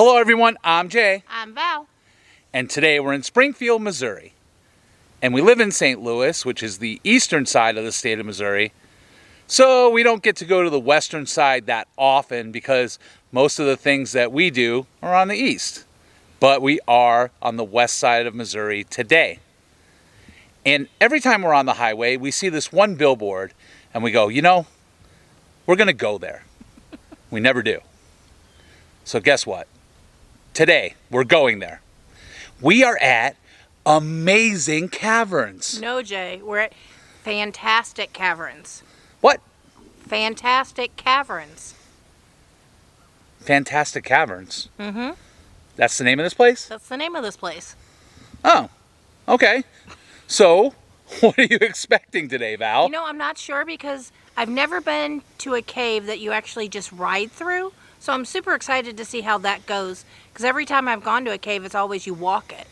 Hello everyone, I'm Jay. I'm Val. And today we're in Springfield, Missouri. And we live in St. Louis, which is the eastern side of the state of Missouri. So we don't get to go to the western side that often because most of the things that we do are on the east. But we are on the west side of Missouri today. And every time we're on the highway, we see this one billboard and we go, you know, we're going to go there. We never do. So guess what? Today, we're going there. We are at Amazing Caverns. No, Jay, we're at Fantastic Caverns. What? Fantastic Caverns. Fantastic Caverns? Mm-hmm. That's the name of this place? That's the name of this place. Oh, okay. So, what are you expecting today, Val? You know, I'm not sure because I've never been to a cave that you actually just ride through. So I'm super excited to see how that goes. Because every time I've gone to a cave, it's always you walk it.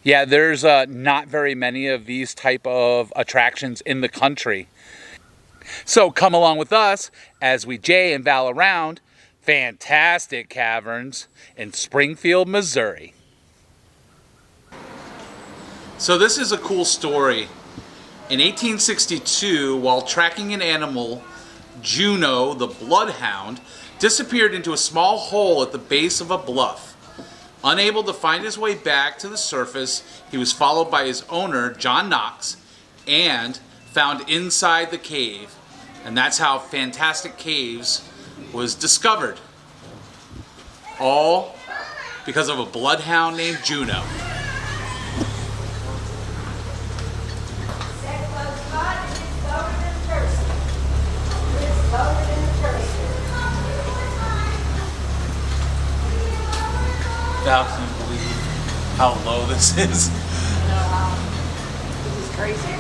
Yeah, there's not very many of these type of attractions in the country. So come along with us as we Jay and Val around Fantastic Caverns in Springfield, Missouri. So this is a cool story. In 1862, while tracking an animal, Juno, the Bloodhound, disappeared into a small hole at the base of a bluff. Unable to find his way back to the surface, he was followed by his owner, John Knox, and found inside the cave. And that's how Fantastic Caves was discovered. All because of a bloodhound named Juno. Val, can you believe how low this is? No, this is crazy.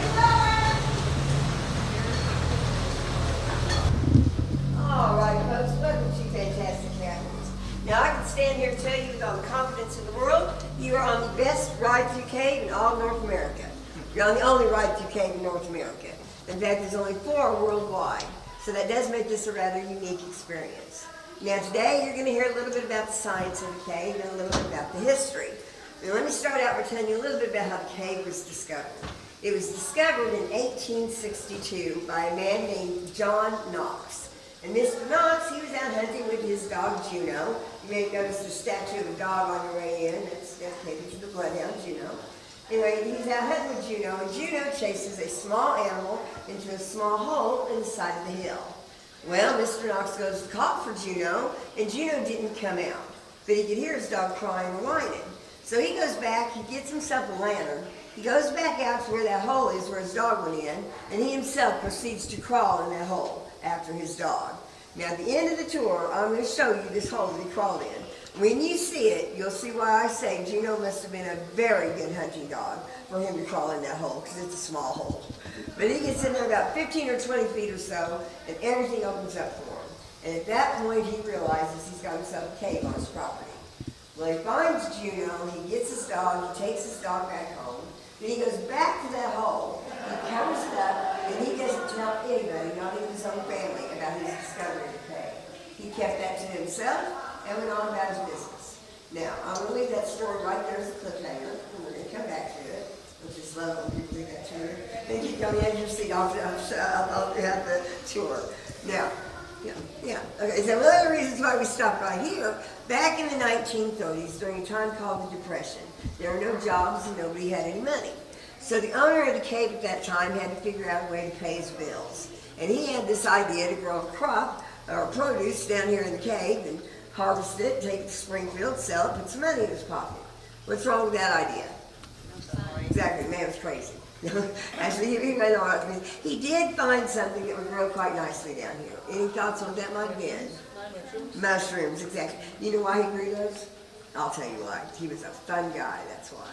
All right, folks, welcome to Fantastic Caverns. Now, I can stand here and tell you with all the confidence in the world, you are on the best ride-through cave in all North America. You're on the only ride-through cave in North America. In fact, there's only 4 worldwide, so that does make this a rather unique experience. Now today you're going to hear a little bit about the science of the cave and a little bit about the history. Now let me start out by telling you a little bit about how the cave was discovered. It was discovered in 1862 by a man named John Knox. And Mr. Knox, he was out hunting with his dog Juno. You may have noticed a statue of a dog on your way in. It's dedicated to the Bloodhound, Juno. Anyway, he's out hunting with Juno, and Juno chases a small animal into a small hole in the side of the hill. Well, Mr. Knox goes to call for Juno, and Juno didn't come out. But he could hear his dog crying and whining. So he goes back, he gets himself a lantern, he goes back out to where that hole is where his dog went in, and he himself proceeds to crawl in that hole after his dog. Now at the end of the tour, I'm going to show you this hole that he crawled in. When you see it, you'll see why I say Juno must have been a very good hunting dog for him to crawl in that hole, because it's a small hole. But he gets in there about 15 or 20 feet or so, and everything opens up for him. And at that point, he realizes he's got himself a cave on his property. Well, he finds Juno, he gets his dog, he takes his dog back home, then he goes back to that hole, he covers it up, and he doesn't tell anybody, not even his own family, about his discovery of the cave. He kept that to himself and went on about his business. Now, I'm going to leave that story right there as a cliffhanger, and we're going to come back to it, which is love when people do that to you. Then keep going in your seat, I'll have the tour. Now, okay, so one of the reasons why we stopped right here, back in the 1930s, during a time called the Depression, there were no jobs and nobody had any money. So the owner of the cave at that time had to figure out a way to pay his bills. And he had this idea to grow a crop, or produce, down here in the cave, and harvest it, take it to Springfield, sell it, put some money in his pocket. What's wrong with that idea? Exactly, man was crazy. Actually, he might know what I mean. He did find something that would grow quite nicely down here. Any thoughts on what that might have been? Mushrooms, exactly. You know why he grew those? I'll tell you why. He was a fun guy, that's why.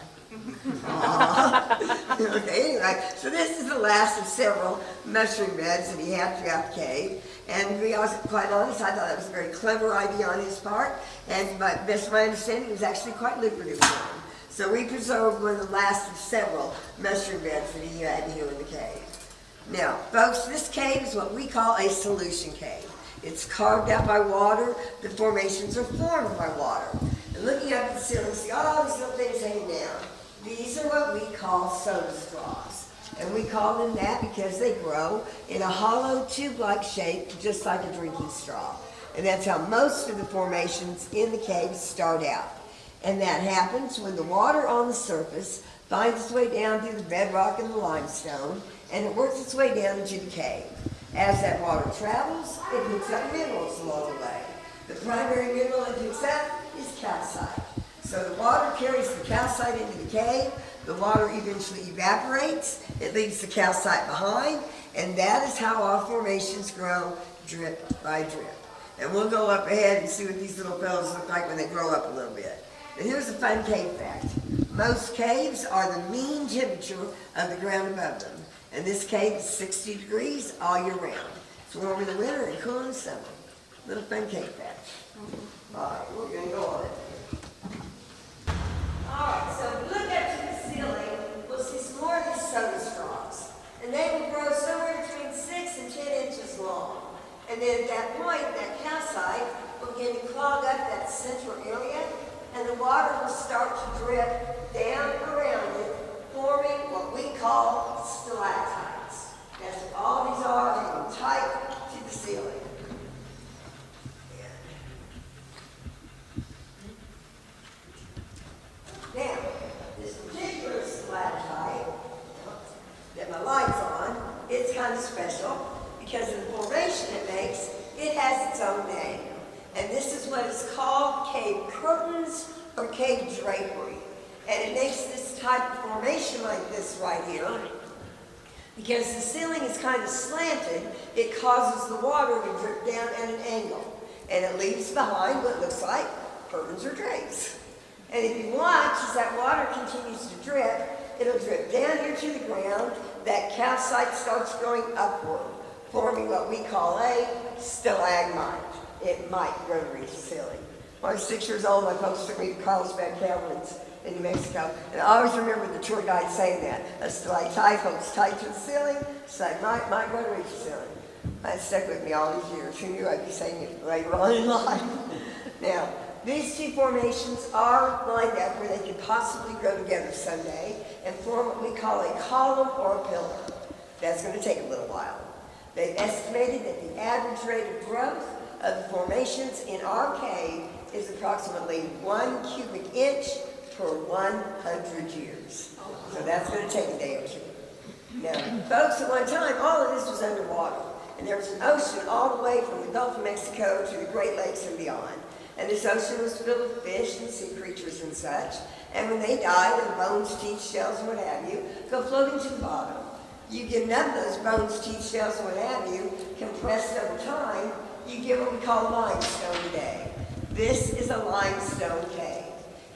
Okay, anyway, so this is the last of several mushroom beds that he had throughout the cave. And to be quite honest, I thought that was a very clever idea on his part. And best of my understanding, it was actually quite lucrative for him. So we preserved one of the last of several mushroom beds that he had here in the cave. Now, folks, this cave is what we call a solution cave. It's carved out by water. The formations are formed by water. And And looking up at the ceiling, see all these little things hanging down. These are what we call soda straws. And we call them that because they grow in a hollow tube-like shape, just like a drinking straw. And that's how most of the formations in the caves start out. And that happens when the water on the surface finds its way down through the bedrock and the limestone, and it works its way down into the cave. As that water travels, it picks up minerals along the way. The primary mineral it picks up is calcite. So the water carries the calcite into the cave, the water eventually evaporates, it leaves the calcite behind, and that is how our formations grow drip by drip. And we'll go up ahead and see what these little fellows look like when they grow up a little bit. And here's a fun cave fact. Most caves are the mean temperature of the ground above them. And this cave is 60 degrees all year round. It's warm in the winter and cool in the summer. Little fun cave fact. All right, we're going to go on it. All right, so if we look up to the ceiling, we'll see some more of these soda straws. And they will grow somewhere between 6 and 10 inches long. And then at that point, that calcite will begin to clog up that central area, and the water will start to drip down around it, forming what we call stalactites. That's what all these are, hanging tight to the ceiling. Now, this particular stalactite that my light's on, it's kind of special because of the formation it makes. It has its own name. And this is what is called cave curtains or cave drapery. And it makes this type of formation like this right here. Because the ceiling is kind of slanted, it causes the water to drip down at an angle. And it leaves behind what looks like curtains or drapes. And if you watch, as that water continues to drip, it'll drip down here to the ground. That calcite starts growing upward, forming what we call a stalagmite. It might grow to reach the ceiling. When I was 6 years old, my folks took me to Carlsbad Caverns in New Mexico. And I always remember the tour guide saying that. A stalactite holds tight to the ceiling, stalagmite might grow to reach the ceiling. That stuck with me all these years. Who knew I'd be saying it later on in life? Now, these two formations are lined up where they could possibly grow together someday and form what we call a column or a pillar. That's going to take a little while. They've estimated that the average rate of growth of the formations in our cave is approximately 1 cubic inch per 100 years. So that's going to take a day or two. Now, folks, at one time, all of this was underwater. And there was an ocean all the way from the Gulf of Mexico to the Great Lakes and beyond. And this ocean was filled with fish and sea creatures and such. And when they die, their bones, teeth, shells, and what have you, go floating to the bottom. You get enough of those bones, teeth, shells, and what have you, compressed over time, you get what we call limestone today. This is a limestone cave.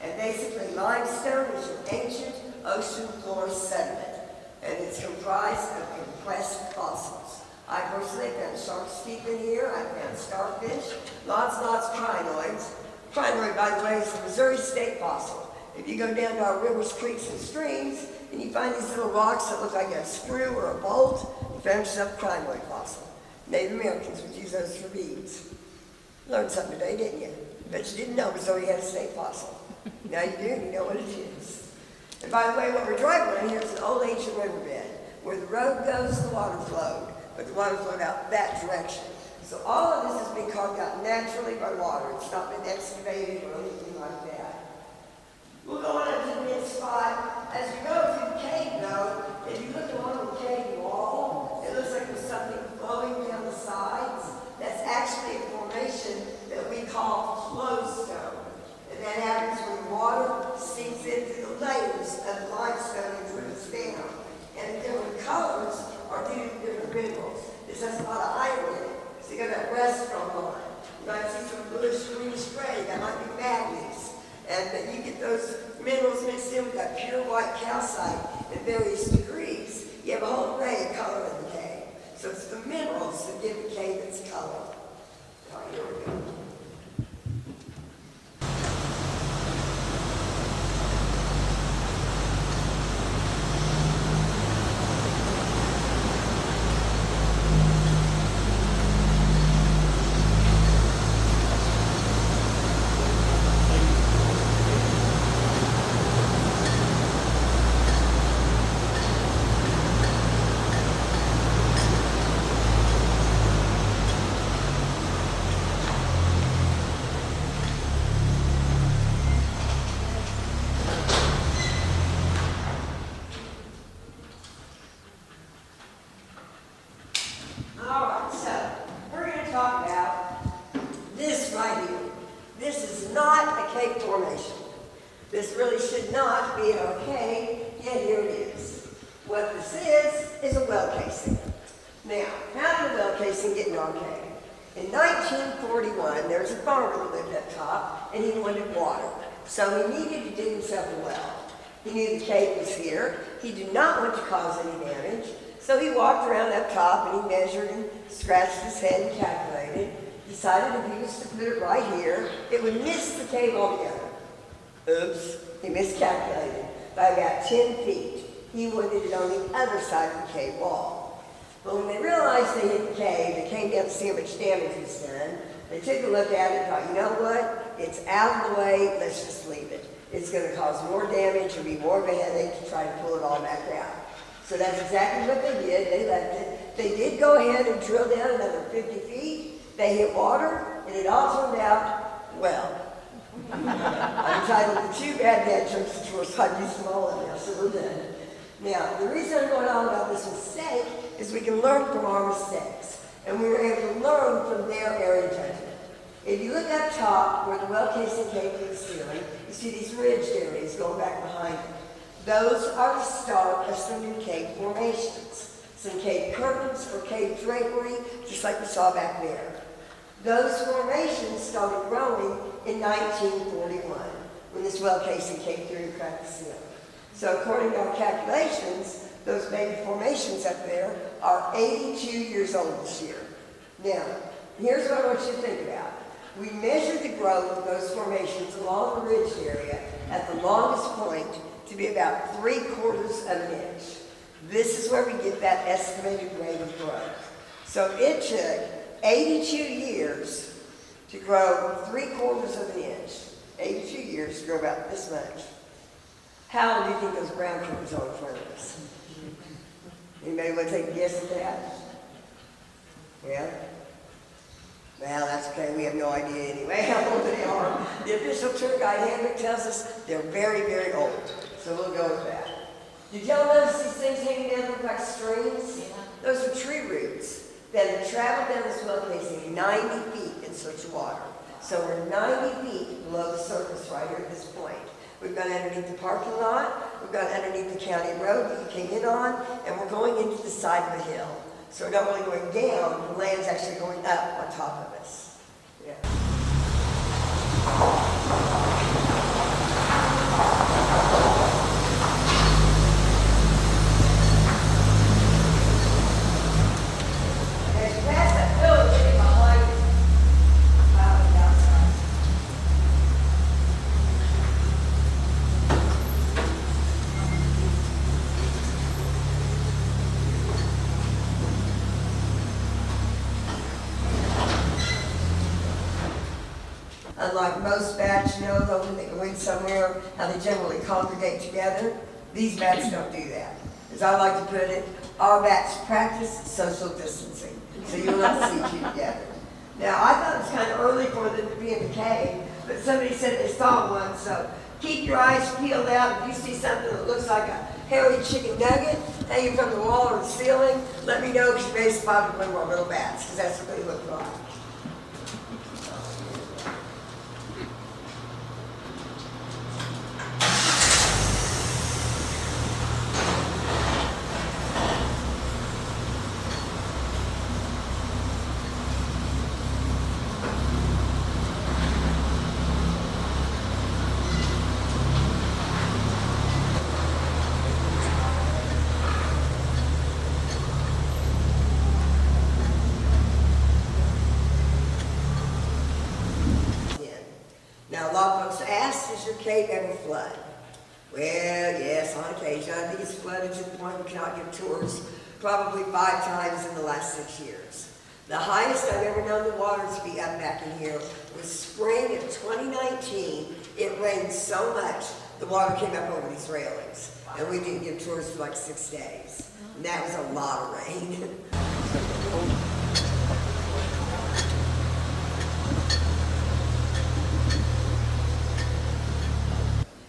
And basically, limestone is an ancient ocean floor sediment. And it's comprised of compressed fossils. I personally found shark's teeth in here. I found starfish, lots and lots of crinoids. Crinoid, by the way, is a Missouri state fossil. If you go down to our rivers, creeks, and streams, and you find these little rocks that look like a screw or a bolt, you found yourself a crinoid fossil. Native Americans would use those for beads. Learned something today, didn't you? Bet you didn't know Missouri had a state fossil. Now you do, and you know what it is. And by the way, what we're driving on here is an old ancient riverbed. Where the road goes, the water flowed. But the water flowed out that direction. So all of this has been carved out naturally by water. It's not been excavated or anything like that. We'll go on up to the next spot. As we go through the cave, though, if you look along the cave wall, it looks like there's something flowing down the sides. That's actually a formation that we call flowstone. And that happens when the water seeps into the layers of the limestone and drips down. And the different colors are due to different minerals. This has a lot of iron in it, so you got that rust from on. You might see some bluish, greenish gray, that might be manganese. And you get those minerals mixed in with that pure white calcite in various degrees. You have a whole array of color in the cave. So it's the minerals that give the cave its color. All right, here we go. cave formation. This really should not be in our cave, yet here it is. What this is a well casing. Now, how did a well casing get in our cave? In 1941, there was a farmer that lived up top, and he wanted water. So he needed to dig himself a well. He knew the cave was here. He did not want to cause any damage. So he walked around up top, and he measured and scratched his head and calculated. Decided if he was to put it right here, it would miss the cave altogether. Oops, he miscalculated by about 10 feet. He wanted it on the other side of the cave wall. But when they realized they hit the cave, they came down to see how much damage was done. They took a look at it and thought, you know what? It's out of the way, let's just leave it. It's going to cause more damage and be more of a headache to try to pull it all back out. So that's exactly what they did. They left it. They did go ahead and drill down another 50 feet. They hit water, and it all turned out well. I entitled the 2 bad dad jokes, of course, I've used them all in now, so we're done. Now, the reason I'm going on about this mistake is we can learn from our mistakes, and we were able to learn from their area judgment. If you look up top where the well casing came to the ceiling, you see these ridged areas going back behind it. Those are the start of some new cave formations, some cave curtains or cave drapery, just like we saw back there. Those formations started growing in 1941 when this well casing came through and cracked the ceiling. So according to our calculations, those baby formations up there are 82 years old this year. Now, here's what I want you to think about. We measured the growth of those formations along the ridge area at the longest point to be about 3/4 of an inch. This is where we get that estimated rate of growth. So it took 82 years to grow 3/4 of an inch. 82 years to grow about this much. How long do you think those brown curtains are in front of us? Anybody want to take a guess at that? Yeah? Well, that's okay. We have no idea anyway how old they are. The official tour guide handbook tells us they're very, very old. So we'll go with that. Did y'all notice these things hanging down look like strings? Yeah. Those are tree roots that have traveled down this well casing 90 feet in search of water. So we're 90 feet below the surface right here at this point. We've gone underneath the parking lot, we've gone underneath the county road that you came in on, and we're going into the side of the hill. So we're not really going down, the land's actually going up on top of us. Yeah. As you pass that hill, you're getting behind it. Out on the outside. Unlike most bats, you know, though, when they go in somewhere, how they generally congregate together, these bats don't do that. As I like to put it, our bats practice social distancing, so you'll not see two together. Now, I thought it was kind of early for them to be in the cave, but somebody said they saw one, so keep your eyes peeled out. If you see something that looks like a hairy chicken nugget hanging from the wall or the ceiling, let me know, because you may spot one of our little bats, because that's what they look like. Now, a lot of folks ask, does your cave ever flood? Well, yes, on occasion. I think it's flooded to the point we cannot give tours probably 5 times in the last 6 years. The highest I've ever known the water to be up back in here was spring of 2019. It rained so much, the water came up over these railings. And we didn't give tours for like 6 days. And that was a lot of rain.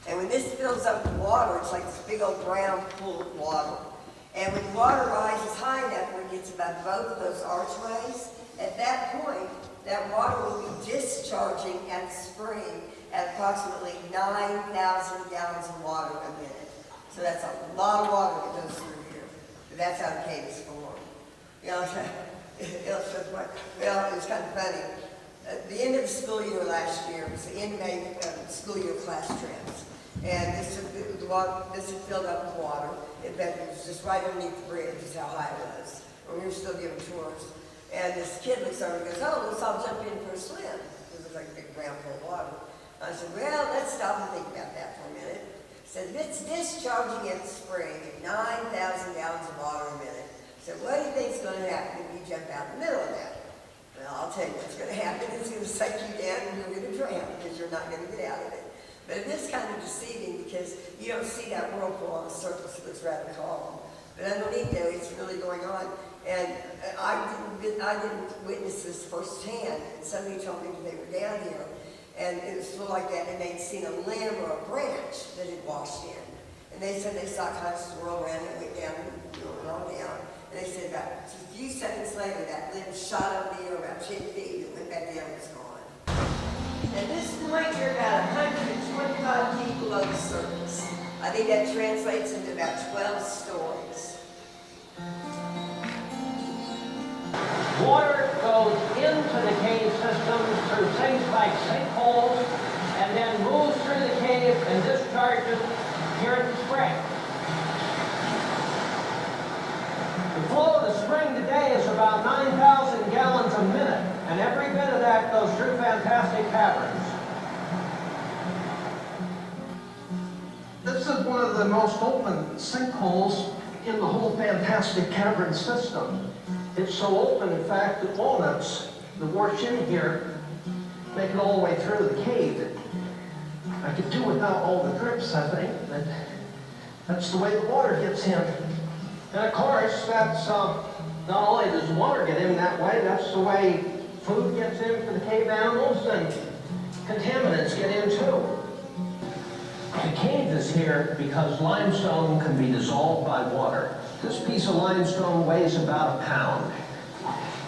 And when this fills up with water, it's like this big old brown pool of water. And when water rises high enough where it gets above both of those archways, at that point, that water will be discharging at the spring at approximately 9,000 gallons of water a minute. So that's a lot of water that goes through here. That's how the cave is formed. You know, well, it was kind of funny. At the end of the school year last year, it was the end of May school year class trips. And this had filled up with water. In fact, it was just right underneath the bridge is how high it was. And we were still giving tours. And this kid looks over and goes, oh, let's all jump in for a swim. It was like a big ground full of water. I said, well, let's stop and think about that for a minute. I said, if it's discharging in the spring at 9,000 gallons of water a minute, so what do you think's going to happen if you jump out in the middle of that? Well, I'll tell you what's going to happen. It's going to suck you down and you're going to drown because you're not going to get out of it. But it is kind of deceiving because you don't see that whirlpool on the surface. It looks rather calm. But underneath there, it's really going on. And I didn't witness this firsthand. And somebody told me that they were down here, and it was full like that, and they'd seen a limb or a branch that had washed in. And they said they saw it kind of swirl around and went down and went on down. And they said about a few seconds later, that limb shot up in the air about 10 feet and went back down and was gone. At this point, you're about 125 feet below the surface. I think that translates into about 12 stories. Water goes into the cave system through things like sinkholes and then moves through the cave and discharges here in the spring. The flow of the spring today is about 9,000 gallons a minute, and every bit of that goes through Fantastic Caverns. This is one of the most open sinkholes in the whole Fantastic Caverns system. It's so open, in fact, that walnuts that wash in here make it all the way through the cave. I could do without all the drips, I think, but that's the way the water gets in. And of course, that's not only does water get in that way, that's the way food gets in for the cave animals and contaminants get in too. The cave is here because limestone can be dissolved by water. This piece of limestone weighs about a pound.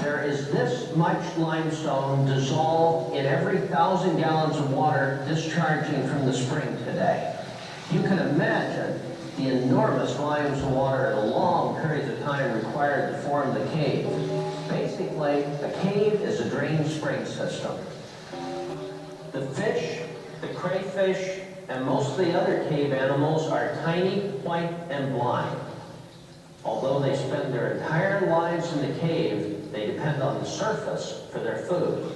There is this much limestone dissolved in every 1,000 gallons of water discharging from the spring today. You can imagine the enormous volumes of water and long periods of time required to form the cave. Basically, a cave is a drain spring system. The fish, the crayfish, and most of the other cave animals are tiny, white, and blind. Although they spend their entire lives in the cave, they depend on the surface for their food.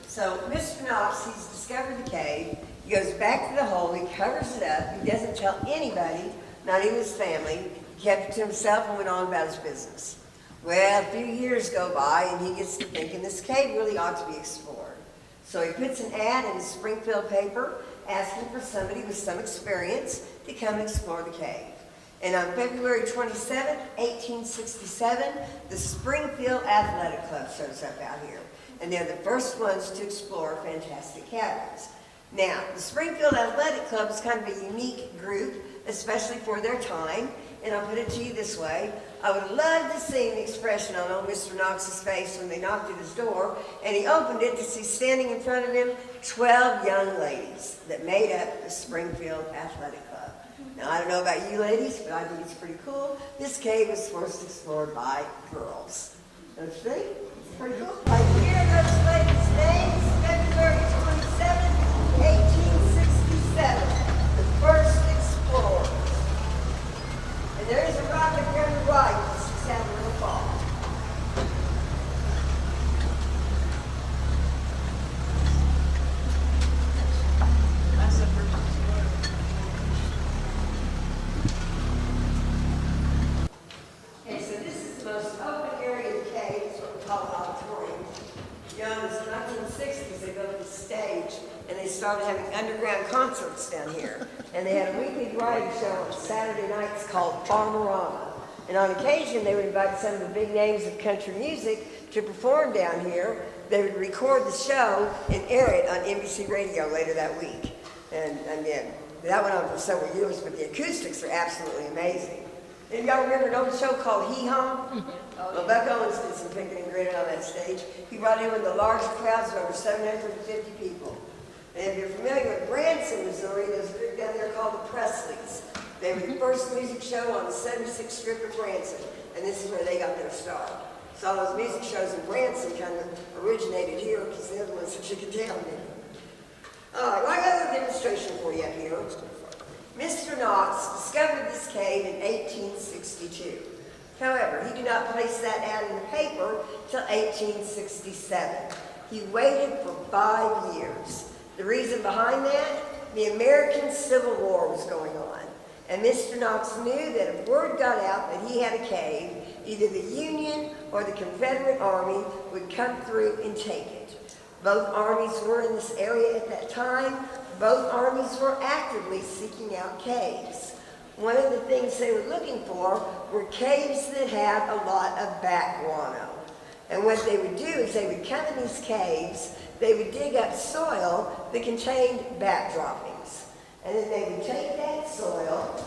So Mr. Knox, he's discovered the cave. He goes back to the hole, he covers it up, he doesn't tell anybody, not even his family. He kept it to himself and went on about his business. Well, a few years go by and he gets to thinking this cave really ought to be explored. So he puts an ad in the Springfield paper asking for somebody with some experience to come explore the cave. And on February 27, 1867, the Springfield Athletic Club shows up out here. And they're the first ones to explore Fantastic Caverns. Now, the Springfield Athletic Club is kind of a unique group, especially for their time. And I'll put it to you this way. I would love to see the expression on old Mr. Knox's face when they knocked at his door and he opened it to see standing in front of him 12 young ladies that made up the Springfield Athletic Club. Now, I don't know about you ladies, but I think it's pretty cool. This cave was first explored by girls. Don't you think? It's pretty cool. Right here, those ladies' names, February 27, 1867, the first explorers. And there is a rocket here on the right. This is having a little fall. That's the first explorer. Okay, so this is the most open area of the cave. It's what we call an auditorium. You know, in the 1960s, they built this stage, and they started having underground concerts down here. And they had a weekly variety show on Saturday nights called Farmerama. And on occasion, they would invite some of the big names of country music to perform down here. They would record the show and air it on NBC Radio later that week. And then that went on for several years, but the acoustics are absolutely amazing. And y'all remember an old show called Hee Haw? Well, Buck Owens did some picking and grinning on that stage. He brought in one of the largest crowds of over 750 people. And if you're familiar with Branson, Missouri, there's a group down there called the Presleys. They were the first music show on the 76th Strip of Branson, and this is where they got their start. So all those music shows in Branson kind of originated here because they're the ones that you could tell me. All right, well, I got a demonstration for you up here. Mr. Knox discovered this cave in 1862. However, he did not place that ad in the paper till 1867. He waited for 5 years. The reason behind that, the American Civil War was going on. And Mr. Knox knew that if word got out that he had a cave, either the Union or the Confederate Army would come through and take it. Both armies were in this area at that time. Both armies were actively seeking out caves. One of the things they were looking for were caves that had a lot of bat guano. And what they would do is they would come in these caves, they would dig up soil that contained bat droppings. And then they would take that soil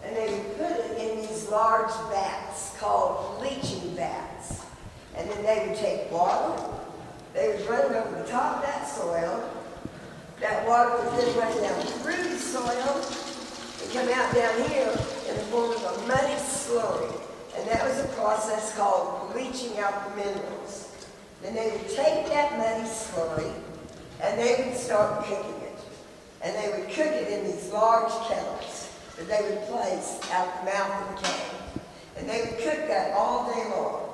and they would put it in these large vats called leaching vats. And then they would take water, they would run it over the top of that soil. That water would then run down through the soil and come out down here in the form of a muddy slurry. And that was a process called bleaching out the minerals. Then they would take that muddy slurry and they would start cooking it. And they would cook it in these large kettles that they would place out the mouth of the cave. And they would cook that all day long.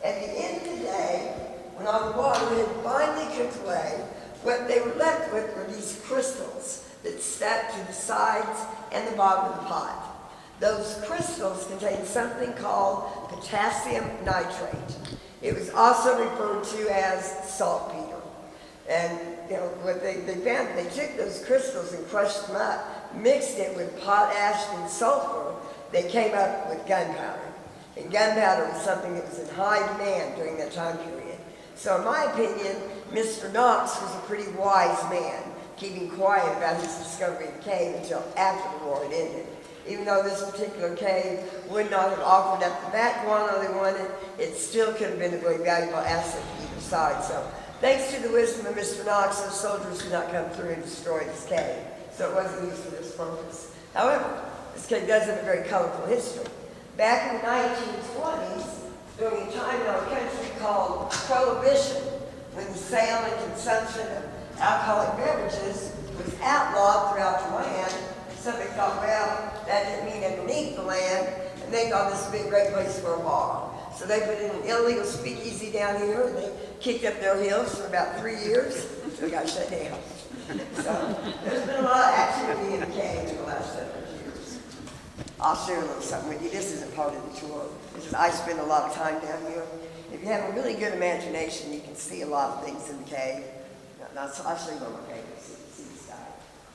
At the end of the day, when all the water had finally cooked away, what they were left with were these crystals that stuck to the sides and the bottom of the pot. Those crystals contained something called potassium nitrate. It was also referred to as saltpeter. And what they found, they took those crystals and crushed them up, mixed it with potash and sulfur, they came up with gunpowder. And gunpowder was something that was in high demand during that time period. So in my opinion, Mr. Knox was a pretty wise man, keeping quiet about his discovery of the cave until after the war had ended. Even though this particular cave would not have offered up the bat guano they wanted, it still could have been a very valuable asset to either side. So thanks to the wisdom of Mr. Knox, those soldiers did not come through and destroy this cave. So it wasn't used for this purpose. However, this cave does have a very colorful history. Back in the 1920s, during a time in our country called Prohibition, when the sale and consumption of alcoholic beverages was outlawed throughout the land, somebody thought, well, that didn't mean underneath the land, and they thought this would be a great place for a bar. So they put in an illegal speakeasy down here, and they kicked up their heels for about 3 years, until it got shut down. So there's been a lot of activity in the cave in the last several years. I'll share a little something with you. This isn't part of the tour. I spend a lot of time down here. If you have a really good imagination, you can see a lot of things in the cave. Now, I'll show you one more cave. See the sky.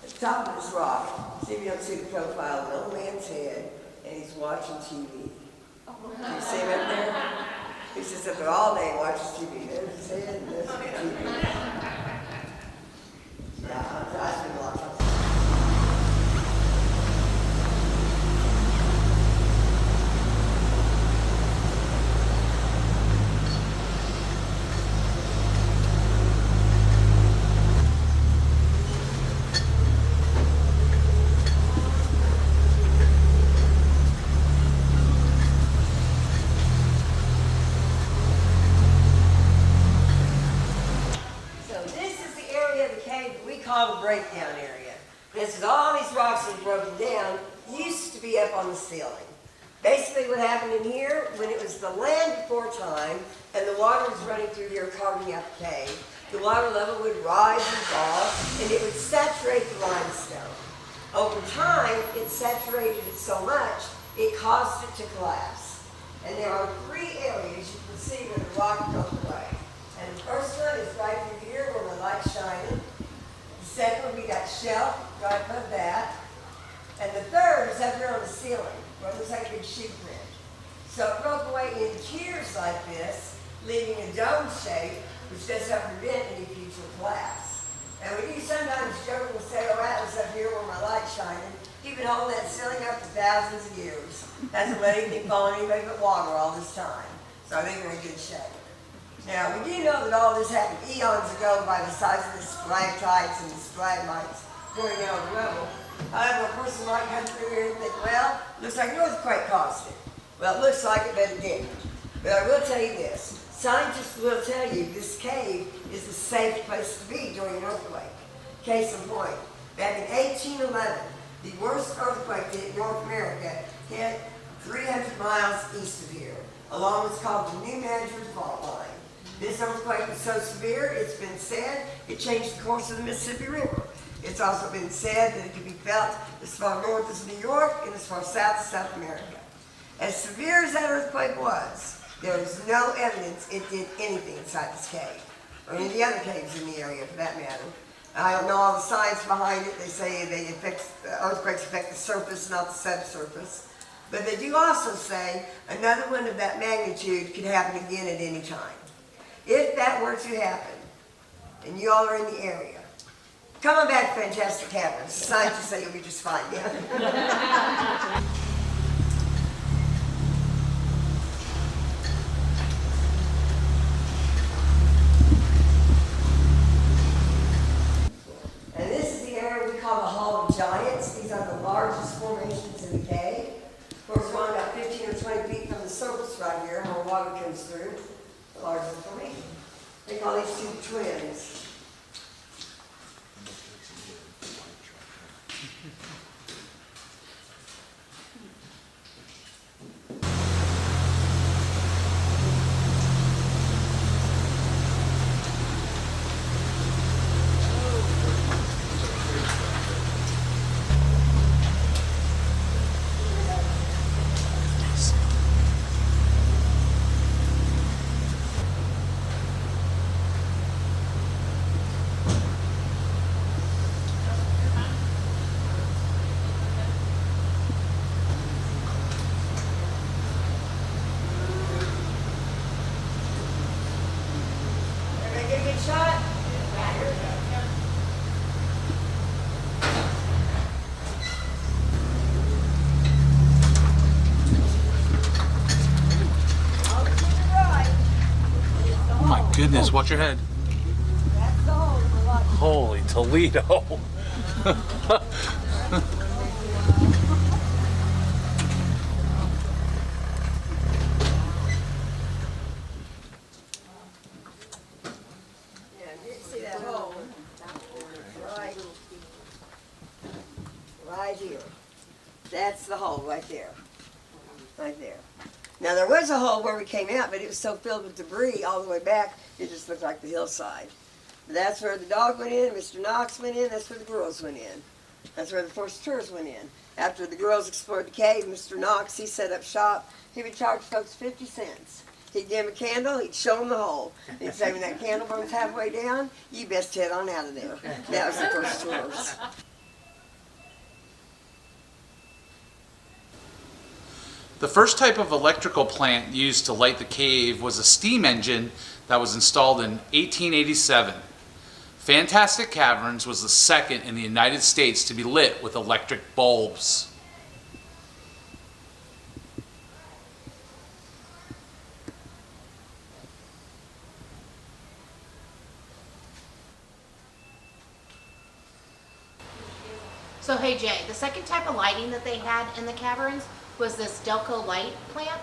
At the top of this rock, see if you don't see the profile of an old man's head, and he's watching TV. Can you see him up there? He sits up there all day and watches TV. There's his head, and there's the TV. Yeah, I spend a lot of time. Breakdown area. This is all these rocks that are broken down, used to be up on the ceiling. Basically what happened in here, when it was the land before time, and the water was running through here carving out the cave, the water level would rise and fall, and it would saturate the limestone. Over time, it saturated it so much, it caused it to collapse. And there are 3 areas you can see where the rock broke away. And the first one is right through here where the light's shining. Second, we got shelf right above that. And the third is up here on the ceiling, where it looks like a big shoe print. So it broke away in tiers like this, leaving a dome shape, which does not prevent any future collapse. And we do sometimes joke and say, oh, Atlas up here where my light's shining. You've been holding that ceiling up for thousands of years. Hasn't let anything fall on anybody but water all this time. So I think we're in good shape. Now, we do know that all this happened eons ago by the size of the stalactites and the stalagmites going down the level. However, a person might come through here and think, well, looks like an earthquake caused it. Well, it looks like it, but it didn't. But I will tell you this. Scientists will tell you this cave is a safe place to be during an earthquake. Case in point, back in 1811, the worst earthquake that hit North America hit 300 miles east of here, along what's called the New Madrid Fault Line. This earthquake was so severe, it's been said, it changed the course of the Mississippi River. It's also been said that it could be felt as far north as New York and as far south as South America. As severe as that earthquake was, there is no evidence it did anything inside this cave, or any of the other caves in the area for that matter. I don't know all the science behind it. They say earthquakes affect the surface, not the subsurface. But they do also say another one of that magnitude could happen again at any time. If that were to happen, and you all are in the area, come on back to Fantastic Caverns. Scientists say you'll be just fine, yeah? And this is the area we call the Hall of Giants. These are the largest formations in the cave. Of course, we're only about 15 or 20 feet from the surface right here, where water comes through. The largest formation. They call these two twins. Shot. Oh my goodness, watch your head. That's the hole for luck. Holy Toledo. See that hole? Right here. That's the hole right there. Right there. Now there was a hole where we came out, but it was so filled with debris all the way back, it just looked like the hillside. But that's where the dog went in, Mr. Knox went in, that's where the girls went in. That's where the first tours went in. After the girls explored the cave, Mr. Knox, he set up shop. He would charge folks 50 cents. He'd give them a candle, he'd show them the hole. He'd say, when that candle burns halfway down, you best head on out of there. That was the first tours. The first type of electrical plant used to light the cave was a steam engine that was installed in 1887. Fantastic Caverns was the second in the United States to be lit with electric bulbs. So hey Jay, the second type of lighting that they had in the caverns was this Delco light plant,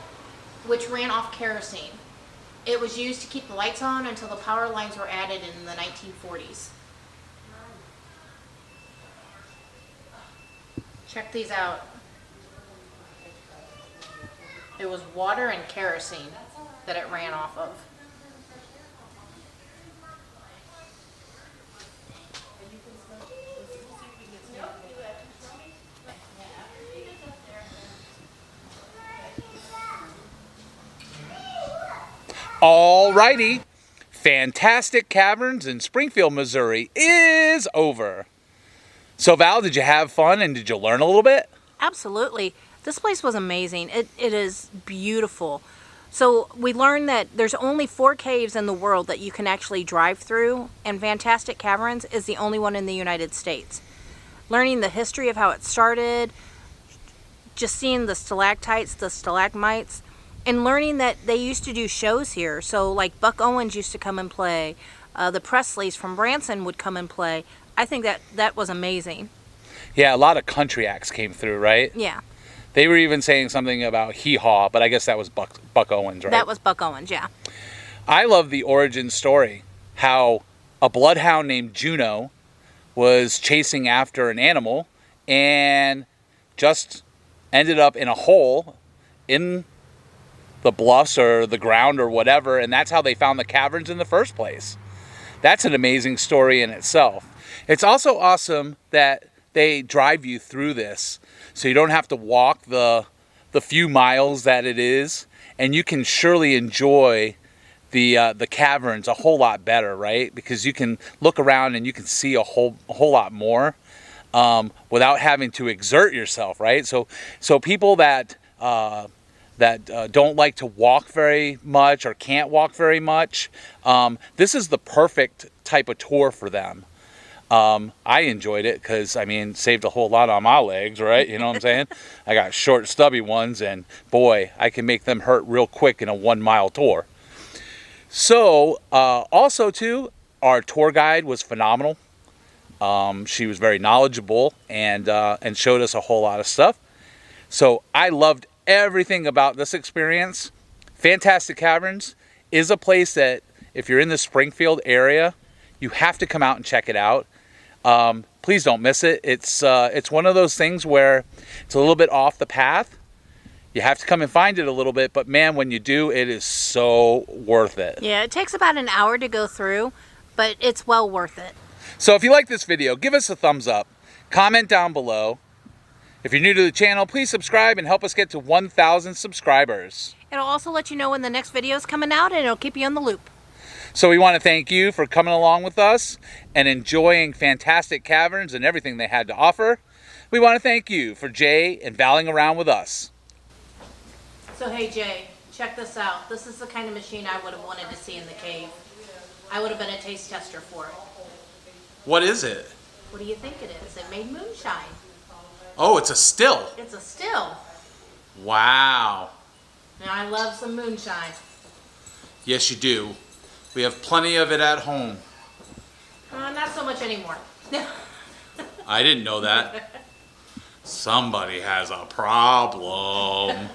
which ran off kerosene. It was used to keep the lights on until the power lines were added in the 1940s. Check these out. It was water and kerosene that it ran off of. Alrighty, Fantastic Caverns in Springfield, Missouri is over. So Val, did you have fun and did you learn a little bit? Absolutely. This place was amazing. It is beautiful. So we learned that there's only 4 caves in the world that you can actually drive through, and Fantastic Caverns is the only one in the United States. Learning the history of how it started, just seeing the stalactites, the stalagmites, And learning that they used to do shows here. So like Buck Owens used to come and play. The Presleys from Branson would come and play. I think that was amazing. Yeah, a lot of country acts came through, right? Yeah. They were even saying something about Hee Haw, but I guess that was Buck Owens, right? That was Buck Owens, yeah. I love the origin story, how a bloodhound named Juno was chasing after an animal and just ended up in a hole in the bluffs or the ground or whatever, and that's how they found the caverns in the first place. That's an amazing story in itself. It's also awesome that they drive you through this, so you don't have to walk the few miles that it is, and you can surely enjoy the caverns a whole lot better, right? Because you can look around and you can see a whole lot more without having to exert yourself, right? So people that don't like to walk very much or can't walk very much, this is the perfect type of tour for them. I enjoyed it because, I mean, saved a whole lot on my legs, right? You know what I'm saying? I got short, stubby ones, and boy, I can make them hurt real quick in a 1 mile tour. So, also too, our tour guide was phenomenal. She was very knowledgeable and showed us a whole lot of stuff. So I loved everything about this experience. Fantastic Caverns is a place that if you're in the Springfield area, you have to come out and check it out. Please don't miss it. It's one of those things where it's a little bit off the path. You have to come and find it a little bit, but man, when you do, it is so worth it. Yeah, it takes about an hour to go through, but it's well worth it. So if you like this video, give us a thumbs up, comment down below. If you're new to the channel, please subscribe and help us get to 1,000 subscribers. It'll also let you know when the next video is coming out, and it'll keep you on the loop. So we want to thank you for coming along with us and enjoying Fantastic Caverns and everything they had to offer. We want to thank you for Jay and Valing around with us. So hey Jay, check this out. This is the kind of machine I would have wanted to see in the cave. I would have been a taste tester for it. What is it? What do you think it is? It made moonshine. Oh, it's a still. It's a still. Wow. Now I love some moonshine. Yes, you do. We have plenty of it at home. Not so much anymore. I didn't know that. Somebody has a problem.